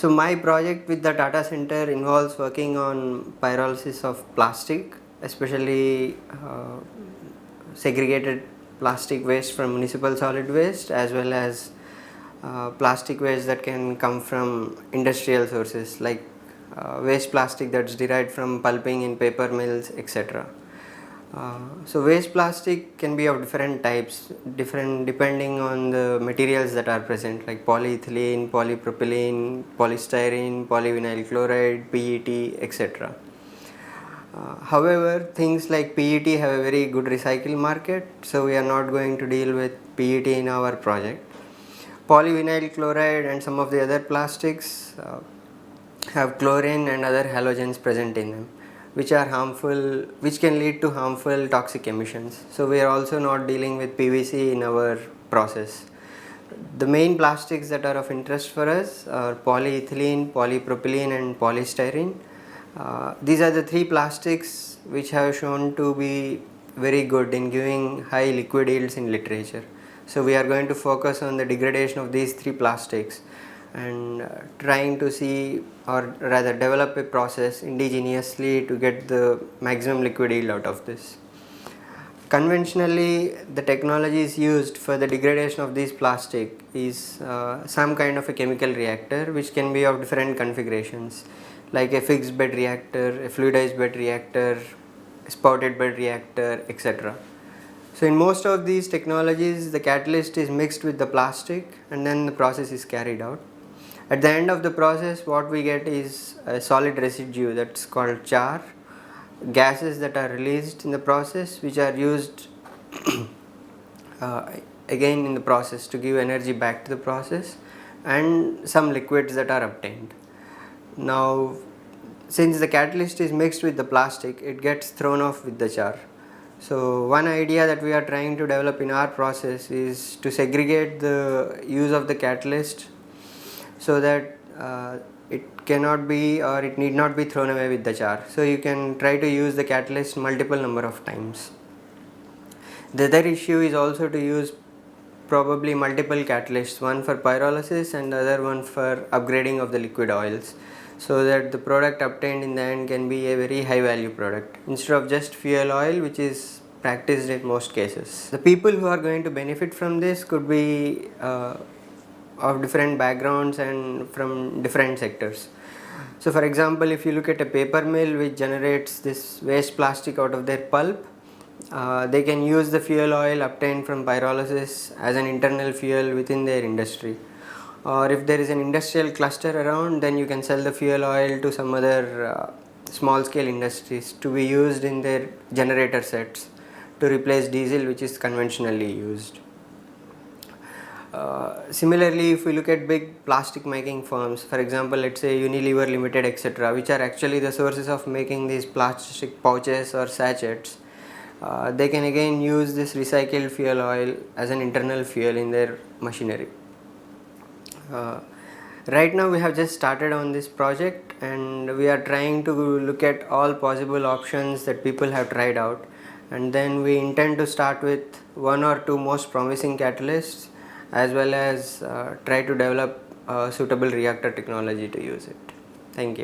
So my project with the data center involves working on pyrolysis of plastic, especially segregated plastic waste from municipal solid waste, as well as plastic waste that can come from industrial sources like waste plastic that's derived from pulping in paper mills, etc. So waste plastic can be of different types, different depending on the materials that are present, like polyethylene, polypropylene, polystyrene, polyvinyl chloride, PET, etc. However, things like PET have a very good recycle market, so we are not going to deal with PET in our project. Polyvinyl chloride and some of the other plastics have chlorine and other halogens present in them, which are harmful, which can lead to harmful toxic emissions. So we are also not dealing with PVC in our process. The main plastics that are of interest for us are polyethylene, polypropylene and polystyrene. These are the three plastics which have shown to be very good in giving high liquid yields in literature. So we are going to focus on the degradation of these three plastics and trying to see, or rather develop a process indigenously to get the maximum liquid yield out of this. Conventionally, the technologies used for the degradation of this plastic is some kind of a chemical reactor, which can be of different configurations, like a fixed bed reactor, a fluidized bed reactor, a spouted bed reactor, etc. So in most of these technologies, the catalyst is mixed with the plastic and then the process is carried out. At the end of the process, what we get is a solid residue that's called char, gases that are released in the process, which are used uh, again in the process to give energy back to the process, and some liquids that are obtained. Now, since the catalyst is mixed with the plastic, it gets thrown off with the char. So one idea that we are trying to develop in our process is to segregate the use of the catalyst so that it cannot be, or it need not be thrown away with the char. So you can try to use the catalyst multiple number of times. The other issue is also to use probably multiple catalysts, one for pyrolysis and the other one for upgrading of the liquid oils, so that the product obtained in the end can be a very high value product instead of just fuel oil, which is practiced in most cases. The people who are going to benefit from this could be of different backgrounds and from different sectors. So for example, if you look at a paper mill which generates this waste plastic out of their pulp, they can use the fuel oil obtained from pyrolysis as an internal fuel within their industry. Or if there is an industrial cluster around, then you can sell the fuel oil to some other small scale industries to be used in their generator sets to replace diesel, which is conventionally used. Similarly, if we look at big plastic making firms, for example, let's say Unilever Limited, etc., which are actually the sources of making these plastic pouches or sachets, they can again use this recycled fuel oil as an internal fuel in their machinery. Right now we have just started on this project and we are trying to look at all possible options that people have tried out, and then we intend to start with one or two most promising catalysts, as well as try to develop suitable reactor technology to use it. Thank you.